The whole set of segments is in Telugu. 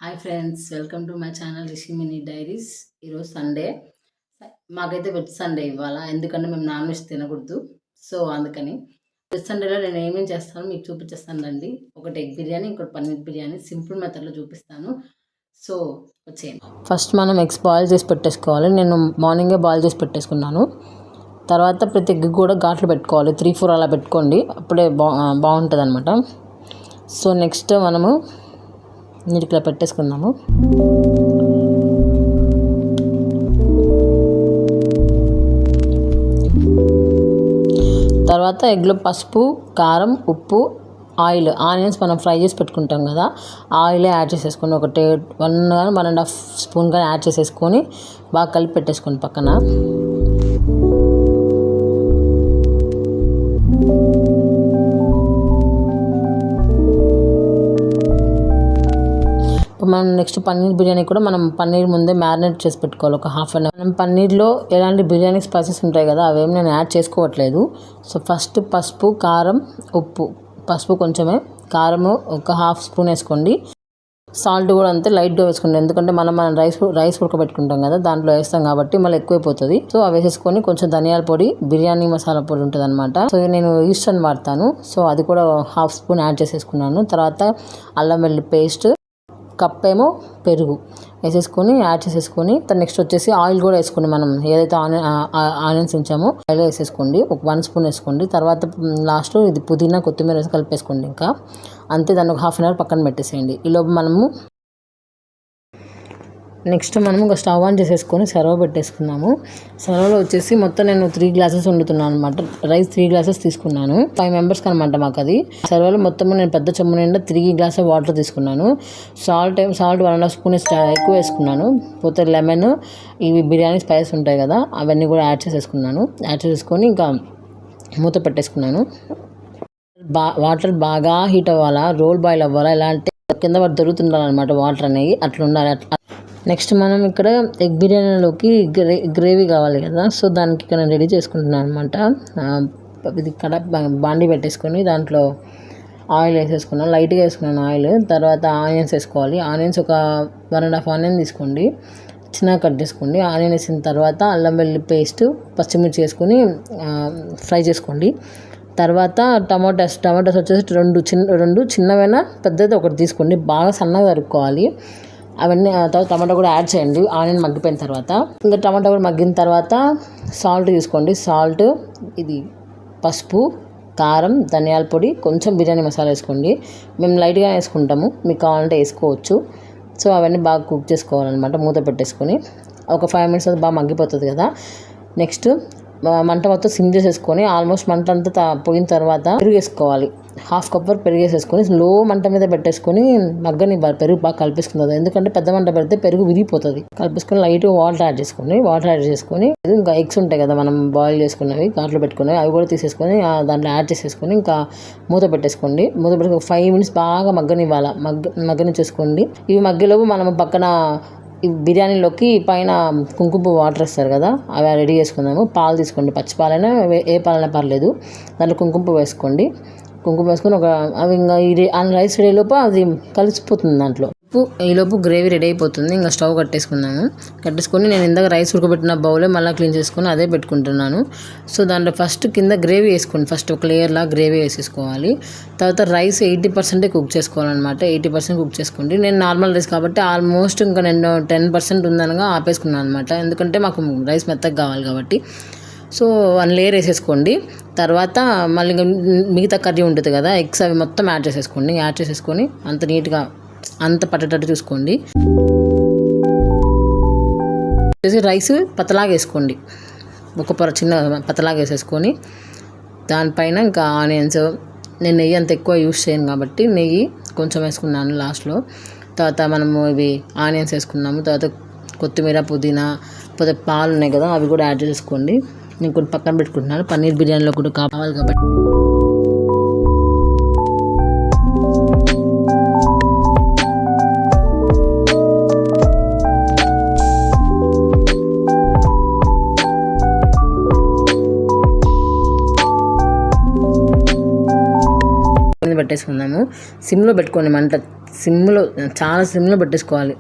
Hi friends, welcome to my channel Rishi mini diaries. ఈరోజు సండే. మాకైతే వెజ్ సండే ఇవ్వాలా, ఎందుకంటే మేము నాన్ వెజ్ తినకూడదు. సో అందుకని వెజ్ సండేలో నేను ఏమేమి చేస్తానో మీకు చూపించేస్తానండి. ఒకటి ఎగ్ బిర్యానీ, ఇంకోటి పన్నీర్ బిర్యానీ సింపుల్ మెథడ్లో చూపిస్తాను. సో వచ్చేయండి. ఫస్ట్ మనం ఎగ్స్ బాయిల్ చేసి పెట్టేసుకోవాలి. నేను మార్నింగే బాయిల్ చేసి పెట్టేసుకున్నాను. తర్వాత ప్రతి ఎగ్ కూడా ఘాట్లు పెట్టుకోవాలి. 3-4 అలా పెట్టుకోండి, అప్పుడే బాగుంటుంది అనమాట. సో నెక్స్ట్ మనము నీటిలో పెట్టేసుకుందాము. తర్వాత ఎగ్లో పసుపు, కారం, ఉప్పు, ఆనియన్స్ మనం ఫ్రై చేసి పెట్టుకుంటాం కదా, ఆయిలే యాడ్ చేసేసుకొని ఒకటి 1-1.5 స్పూన్ కానీ యాడ్ చేసేసుకొని బాగా కలిపి పెట్టేసుకోండి పక్కన. మనం నెక్స్ట్ పన్నీర్ బిర్యానీ కూడా మనం పన్నీర్ ముందే మ్యారినేట్ చేసి పెట్టుకోవాలి ఒక హాఫ్ అన్ అవర్. మనం పన్నీర్లో ఎలాంటి బిర్యానీ స్పైసెస్ ఉంటాయి కదా, అవేమి నేను యాడ్ చేసుకోవట్లేదు. సో ఫస్ట్ పసుపు, కారం, ఉప్పు. పసుపు కొంచెమే, కారము ఒక 1/2 స్పూన్ వేసుకోండి. సాల్ట్ కూడా అంతే లైట్గా వేసుకోండి, ఎందుకంటే మనం రైస్ ఉడకబెట్టుకుంటాం కదా, దాంట్లో వేస్తాం కాబట్టి మళ్ళీ ఎక్కువైపోతుంది. సో అవి వేసేసుకొని కొంచెం ధనియాల పొడి, బిర్యానీ మసాలా పొడి ఉంటుంది అనమాట. సో నేను ఈస్టర్న్ వాడతాను, సో అది కూడా 1/2 స్పూన్ యాడ్ చేసేసుకున్నాను. తర్వాత అల్లం వెల్లుల్లి పేస్ట్, కప్పేమో పెరుగు వేసేసుకొని యాడ్ చేసేసుకొని, నెక్స్ట్ వచ్చేసి ఆయిల్ కూడా వేసుకోండి. మనం ఏదైతే ఆనియన్స్ ఉంచామో ఆయిల్ వేసేసుకోండి, ఒక 1 స్పూన్ వేసుకోండి. తర్వాత లాస్ట్ ఇది పుదీనా, కొత్తిమీర వేసి కలిపేసుకోండి. ఇంకా అంతే, దాన్ని ఒక హాఫ్ అన్ అవర్ పక్కన పెట్టేసేయండి. ఈలోపు మనము నెక్స్ట్ మనం ఒక స్టవ్ ఆన్ చేసేసుకొని సర్వ పెట్టేసుకున్నాము. సర్వలో వచ్చేసి మొత్తం నేను 3 గ్లాసెస్ వండుతున్నాను అనమాట. రైస్ 3 గ్లాసెస్ తీసుకున్నాను, 5 మెంబర్స్కి అనమాట మాకు అది. సర్వలో మొత్తం నేను పెద్ద చెంబు నిండా 3 గ్లాసెస్ వాటర్ తీసుకున్నాను. సాల్ట్ 1.5 స్పూన్ ఎక్కువ వేసుకున్నాను. పోతే లెమన్, ఇవి బిర్యానీ స్పైసెస్ ఉంటాయి కదా, అవన్నీ కూడా యాడ్ చేసేసుకున్నాను. యాడ్ చేసేసుకొని ఇంకా మూత పెట్టేసుకున్నాను. వాటర్ బాగా హీట్ అవ్వాలా, రోల్ బాయిల్ అవ్వాలా, ఎలా అంటే కింద దొరుకుతుండాలన్నమాట వాటర్ అనేవి, అట్లా ఉండాలి. నెక్స్ట్ మనం ఇక్కడ ఎగ్ బిర్యానీలోకి గ్రేవీ కావాలి కదా, సో దానికి ఇక్కడ నేను రెడీ చేసుకుంటున్నాను అనమాట. ఇది బాండి పెట్టేసుకొని దాంట్లో ఆయిల్ వేసేసుకున్నాను, లైట్గా వేసుకున్నాను ఆయిల్. తర్వాత ఆనియన్స్ వేసుకోవాలి. ఆనియన్స్ ఒక 1.5 ఆనియన్ తీసుకోండి, చిన్నగా కట్ చేసుకోండి. ఆనియన్ వేసిన తర్వాత అల్లం వెల్లుల్లి పేస్ట్, పచ్చిమిర్చి వేసుకొని ఫ్రై చేసుకోండి. తర్వాత టమాటాస్ వచ్చేసి 2 చిన్నవైనా పెద్దది ఒకటి తీసుకోండి, బాగా సన్నగా తరుక్కోవాలి. అవన్నీ తర్వాత టమాటా కూడా యాడ్ చేయండి ఆనియన్ మగ్గిపోయిన తర్వాత. ఇంకా టమాటా కూడా మగ్గిన తర్వాత సాల్ట్ తీసుకోండి. సాల్ట్, ఇది పసుపు, కారం, ధనియాల పొడి, కొంచెం బిర్యానీ మసాలా వేసుకోండి. మేము లైట్గా వేసుకుంటాము, మీకు కావాలంటే వేసుకోవచ్చు. సో అవన్నీ బాగా కుక్ చేసుకోవాలన్నమాట. మూత పెట్టేసుకొని ఒక 5 మినిట్స్ బాగా మగ్గిపోతుంది కదా. నెక్స్ట్ మంట మొత్తం సిమ్ చేసేసుకొని ఆల్మోస్ట్ మంట అంతా పోయిన తర్వాత పెరుగు వేసుకోవాలి. 1/2 కప్ వరకు పెరుగు వేసేసుకొని లో మంట మీద పెట్టేసుకొని మగ్గని పెరుగు బాగా కలిపేసుకుంటుంది, ఎందుకంటే పెద్ద మంట పెడితే పెరుగు విరిగిపోతుంది. కలిపేసుకొని లైట్గా వాటర్ యాడ్ చేసుకొని ఇంకా ఎగ్స్ ఉంటాయి కదా మనం బాయిల్ చేసుకున్నవి, ఘాట్లో పెట్టుకున్నవి, అవి కూడా తీసేసుకొని దాంట్లో యాడ్ చేసేసుకొని ఇంకా మూత పెట్టేసుకోండి. మూత పెట్టుకుని 5 మినిట్స్ బాగా మగ్గనిచ్చేసుకోండి. ఇవి మగ్గేలోపు మనం పక్కన ఈ బిర్యానీలోకి పైన కుంకుమ వాటర్ వేస్తారు కదా, అవి రెడీ చేసుకుందాము. పాలు తీసుకోండి, పచ్చి పాలైనా ఏ పాలైనా పర్లేదు, దాంట్లో కుంకుమ వేసుకోండి. కుంకుమ వేసుకొని అవి ఇంకా రైస్ రెడీ లోపు అది కలిసిపోతుంది దాంట్లో. ఈలోపు గ్రేవీ రెడీ అయిపోతుంది. ఇంకా స్టవ్ కట్టేసుకొని నేను ఇందాక రైస్ ఉడకబెట్టిన బౌలే మళ్ళీ క్లీన్ చేసుకొని అదే పెట్టుకుంటున్నాను. సో దాంట్లో ఫస్ట్ కింద గ్రేవీ వేసుకోండి, ఫస్ట్ ఒక లేయర్లా గ్రేవీ వేసేసుకోవాలి. తర్వాత రైస్ 80% కుక్ చేసుకోవాలన్నమాట. 80% కుక్ చేసుకోండి. నేను నార్మల్ రైస్ కాబట్టి ఆల్మోస్ట్ ఇంకా నేను 10% ఉందనగా ఆపేసుకున్నాను అనమాట, ఎందుకంటే మాకు రైస్ మెత్తగా కావాలి కాబట్టి. సో 1 లేయర్ వేసేసుకోండి. తర్వాత మళ్ళీ మిగతా కర్రీ ఉంటుంది కదా, ఎగ్స్ అవి మొత్తం యాడ్ చేసేసుకొని అంత నీట్గా అంత పట్టేటట్టు చూసుకోండి. రైస్ పతలాగా వేసుకోండి, ఒక చిన్న పతలాగా వేసేసుకొని దానిపైన ఇంకా ఆనియన్స్, నేను నెయ్యి అంత ఎక్కువ యూస్ చేయను కాబట్టి నెయ్యి కొంచెం వేసుకున్నాను లాస్ట్లో. తర్వాత మనము ఇవి ఆనియన్స్ వేసుకున్నాము. తర్వాత కొత్తిమీర, పుదీనా, పాలు ఉన్నాయి కదా, అవి కూడా యాడ్ చేసుకోండి. నేను కొన్ని పక్కన పెట్టుకుంటున్నాను, పన్నీర్ బిర్యానీలో కూడా కావాలి కాబట్టి. పెట్టేసుకుందాము. సిమ్లో పెట్టుకోండి మంట, చాలా సిమ్లో పెట్టేసుకోవాలి.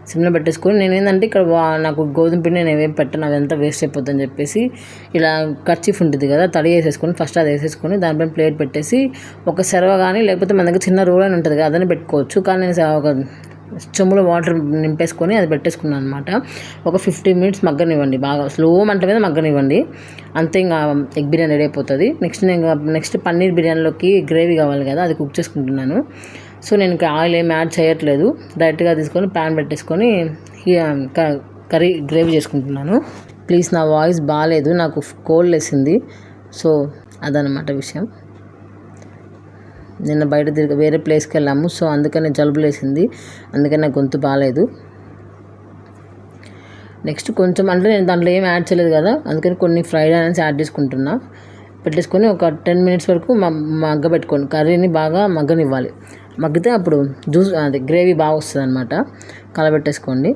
సిమ్లో పెట్టేసుకొని నేను ఏంటంటే ఇక్కడ నాకు గోధుమ పిండి నేను ఏమేమి పెట్టను, అదంతా వేస్ట్ అయిపోతుందని చెప్పేసి ఇలా కర్చీఫ్ ఉంటుంది కదా, తడి వేసేసుకొని ఫస్ట్ అది వేసేసుకొని దానిపైన ప్లేట్ పెట్టేసి ఒక సెరవ కానీ లేకపోతే మన దగ్గర చిన్న రోల్ అని ఉంటుంది కదా అదని పెట్టుకోవచ్చు. కానీ నేను ఒక చెమ్ములో వాటర్ నింపేసుకొని అది పెట్టేసుకున్నాను అనమాట. ఒక 15 మినిట్స్ మగ్గనివ్వండి, బాగా స్లో మంట మీద మగ్గనివ్వండి. అంతే ఇంకా ఎగ్ బిర్యానీ రెడీ అయిపోతుంది. నెక్స్ట్ పన్నీర్ బిర్యానీలోకి గ్రేవీ కావాలి కదా, అది కుక్ చేసుకుంటున్నాను. సో నేను ఇంకా ఆయిల్ ఏమి యాడ్ చేయట్లేదు, డైరెక్ట్గా తీసుకొని ప్యాన్ పెట్టేసుకొని కర్రీ గ్రేవీ చేసుకుంటున్నాను. ప్లీజ్, నా వాయిస్ బాగాలేదు, నాకు కోల్డ్ వేసింది. సో అదనమాట విషయం. నిన్న బయట వేరే ప్లేస్కి వెళ్ళాము, సో అందుకని జలుబు లేసింది, అందుకని నాకు గొంతు బాగాలేదు. నెక్స్ట్ కొంచెం అంటే నేను దాంట్లో ఏం యాడ్ చేయలేదు కదా, అందుకని కొన్ని ఫ్రైడ్ ఆనియన్స్ యాడ్ చేసుకుంటున్నా. పెట్టేసుకొని ఒక 10 మినిట్స్ వరకు మగ్గబెట్టుకోండి. కర్రీని బాగా మగ్గనివ్వాలి. మగ్గితే అప్పుడు అది గ్రేవీ బాగా వస్తుంది అనమాట. కలబెట్టేసుకోండి.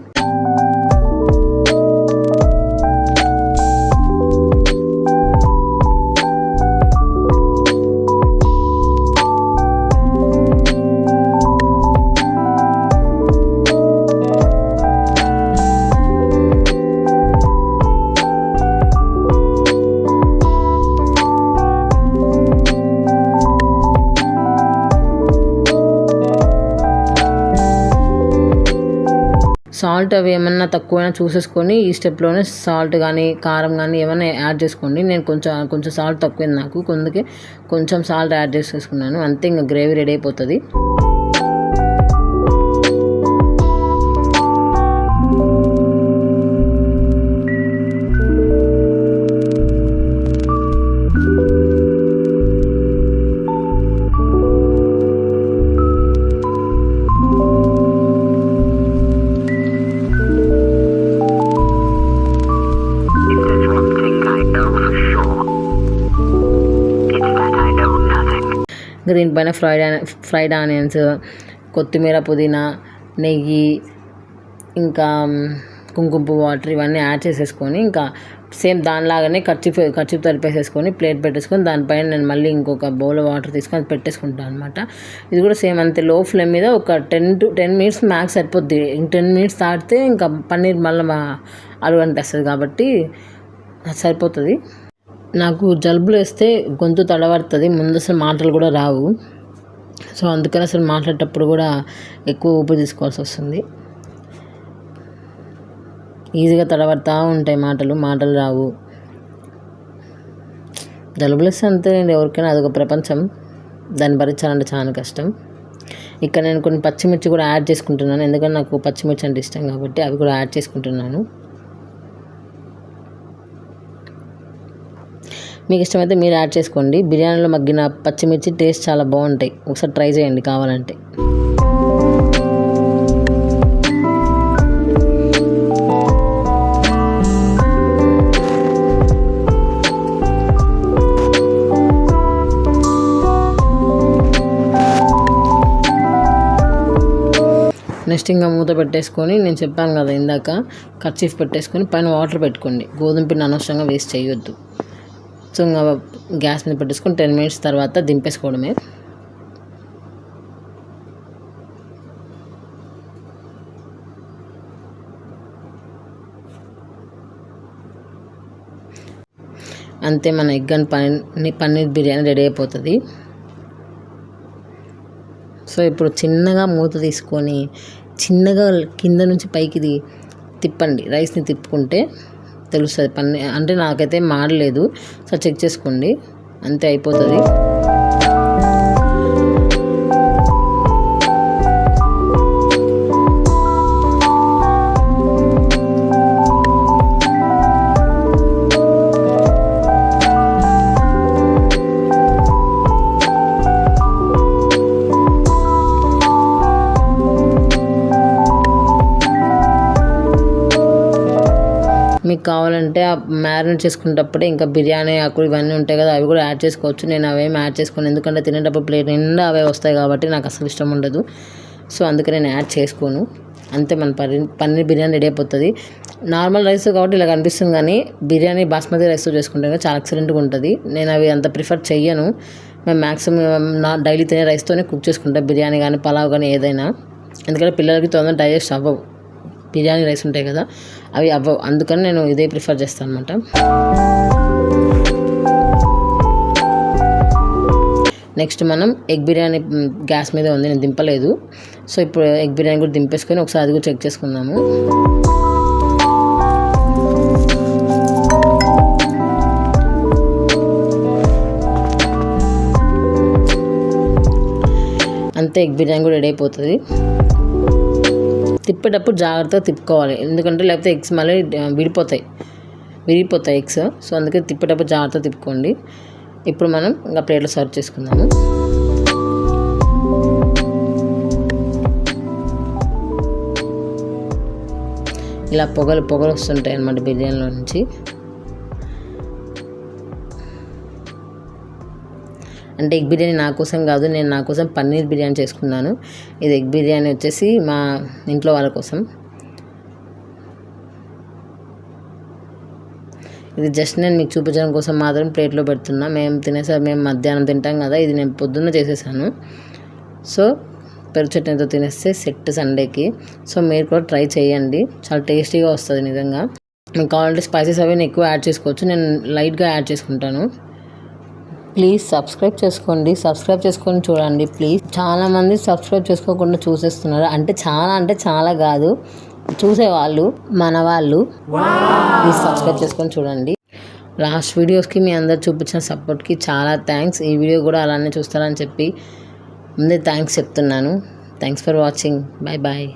సాల్ట్ అవి ఏమన్నా తక్కువైనా చూసేసుకొని ఈ స్టెప్లోనే సాల్ట్ కానీ కారం కానీ ఏమైనా యాడ్ చేసుకోండి. నేను కొంచెం సాల్ట్ తక్కువైంది నాకు, అందుకే కొంచెం సాల్ట్ యాడ్ చేసేసుకున్నాను. అంతే, ఇంకా గ్రేవీ రెడీ అయిపోతుంది. ఇంకా దీనిపైన ఫ్రైడ్ ఆనియన్స్, కొత్తిమీర, పుదీనా, నెయ్యి, ఇంకా కుంకుమ పువ్వు వాటర్ ఇవన్నీ యాడ్ చేసేసుకొని ఇంకా సేమ్ దానిలాగానే కర్చీఫ్ తలిపేసేసుకొని ప్లేట్ పెట్టేసుకొని దానిపైన నేను మళ్ళీ ఇంకొక బౌల్ వాటర్ తీసుకొని అది పెట్టేసుకుంటాను అనమాట. ఇది కూడా సేమ్ అంతే, లో ఫ్లేమ్ మీద ఒక 10 మినిట్స్ మ్యాక్స్ సరిపోద్ది. 10 మినిట్స్ దాటితే ఇంకా పన్నీర్ మళ్ళీ అడుగంటేస్తుంది కాబట్టి సరిపోతుంది. నాకు జలుబులు వేస్తే గొంతు తడబడుతుంది, ముందు అసలు మాటలు కూడా రావు. సో అందుకని అసలు మాట్లాడేటప్పుడు కూడా ఎక్కువ ఊపిరి తీసుకోవాల్సి వస్తుంది. ఈజీగా తడబడతా ఉంటాయి మాటలు రావు. జలుబులు వేస్తే అంతే, ఎవరికైనా అదొక ప్రపంచం, దాన్ని భరించాలంటే చాలా కష్టం. ఇక్కడ నేను కొన్ని పచ్చిమిర్చి కూడా యాడ్ చేసుకుంటున్నాను, ఎందుకంటే నాకు పచ్చిమిర్చి అంటే ఇష్టం కాబట్టి అవి కూడా యాడ్ చేసుకుంటున్నాను. మీకు ఇష్టమైతే మీరు యాడ్ చేసుకోండి. బిర్యానీలో మగ్గిన పచ్చిమిర్చి టేస్ట్ చాలా బాగుంటాయి, ఒకసారి ట్రై చేయండి కావాలంటే. నెక్స్ట్ ఇంకా మూత పెట్టేసుకొని నేను చెప్పాను కదా ఇందాక, కర్చీఫ్ పెట్టేసుకొని పైన వాటర్ పెట్టుకోండి. గోధుమ పిండి అనవసరంగా వేస్ట్ చేయొద్దు. సో ఇంకా గ్యాస్ మీద పెట్టేసుకొని 10 మినిట్స్ తర్వాత దింపేసుకోవడమే. అంతే, మన egg and paneer biryani ready అయిపోతుంది. సో ఇప్పుడు చిన్నగా మూత తీసుకొని చిన్నగా కింద నుంచి పైకి తిప్పండి. రైస్ని తిప్పుకుంటే తెలుస్తుంది పన్నీర్ అంటే. నాకైతే మాడలేదు, సో చెక్ చేసుకోండి. అంతే, అయిపోతుంది. మీకు కావాలంటే ఆ మ్యారినేట్ చేసుకునేటప్పుడే ఇంకా బిర్యానీ ఆకులు ఇవన్నీ ఉంటాయి కదా, అవి కూడా యాడ్ చేసుకోవచ్చు. నేను అవేమి యాడ్ చేసుకోను, ఎందుకంటే తినేటప్పుడు ప్లేట్ నిండా అవే వస్తాయి కాబట్టి నాకు అసలు ఇష్టం ఉండదు. సో అందుకే నేను యాడ్ చేసుకోను. అంతే, మన పన్నీర్ బిర్యానీ రెడీ అయిపోతుంది. నార్మల్ రైస్ కాబట్టి ఇలా కనిపిస్తుంది, కానీ బిర్యానీ బాస్మతి రైస్తో చేసుకుంటే చాలా ఎక్సలెంట్గా ఉంటుంది. నేను అవి అంత ప్రిఫర్ చెయ్యను. మేము మ్యాక్సిమం డైలీ తినే రైస్తోనే కుక్ చేసుకుంటాం, బిర్యానీ కానీ పలావ్ కానీ ఏదైనా. ఎందుకంటే పిల్లలకి తొందరగా డైజెస్ట్ అవ్వవు, బిర్యానీ రైస్ ఉంటాయి కదా అవి అవ్వవు, అందుకని నేను ఇదే ప్రిఫర్ చేస్తాను అనమాట. నెక్స్ట్ మనం ఎగ్ బిర్యానీ గ్యాస్ మీద ఉంది, నేను దింపలేదు. సో ఇప్పుడు ఎగ్ బిర్యానీ కూడా దింపేసుకొని ఒకసారి అది కూడా చెక్ చేసుకుందాము. అంతే, ఎగ్ బిర్యానీ కూడా రెడీ అయిపోతుంది. తిప్పేటప్పుడు జాగ్రత్తగా తిప్పుకోవాలి, ఎందుకంటే లేకపోతే ఎగ్స్ మళ్ళీ విరిగిపోతాయి ఎగ్స్. సో అందుకే తిప్పేటప్పుడు జాగ్రత్తగా తిప్పుకోండి. ఇప్పుడు మనం ఇంకా ప్లేట్లో సర్వ్ చేసుకుందాము. ఇలా పొగలు వస్తుంటాయి అన్నమాట బిర్యానీలో నుంచి. అంటే ఎగ్ బిర్యానీ నా కోసం కాదు, నేను నా కోసం పన్నీర్ బిర్యానీ చేసుకున్నాను. ఇది ఎగ్ బిర్యానీ వచ్చేసి మా ఇంట్లో వాళ్ళ కోసం. ఇది జస్ట్ నేను మీకు చూపించడం కోసం మాత్రం ప్లేట్లో పెడుతున్నా. మేము మధ్యాహ్నం తింటాం కదా, ఇది నేను పొద్దున్న చేసేసాను. సో పెరుగు చట్నీతో తినేస్తే సెట్ సండేకి. సో మీరు కూడా ట్రై చేయండి, చాలా టేస్టీగా వస్తుంది నిజంగా. మీకు కావాలంటే స్పైసెస్ అవి నేను ఎక్కువ యాడ్ చేసుకోవచ్చు, నేను లైట్గా యాడ్ చేసుకుంటాను. ప్లీజ్ సబ్స్క్రైబ్ చేసుకొని చూడండి ప్లీజ్. చాలామంది సబ్స్క్రైబ్ చేసుకోకుండా చూసేస్తున్నారు, అంటే చాలా కాదు, చూసేవాళ్ళు మన వాళ్ళు. ప్లీజ్ సబ్స్క్రైబ్ చేసుకొని చూడండి. లాస్ట్ వీడియోస్కి మీ అందరు చూపించిన సపోర్ట్కి చాలా థ్యాంక్స్. ఈ వీడియో కూడా అలానే చూస్తారని చెప్పి ముందే థ్యాంక్స్ చెప్తున్నాను. Thanks for watching. బాయ్.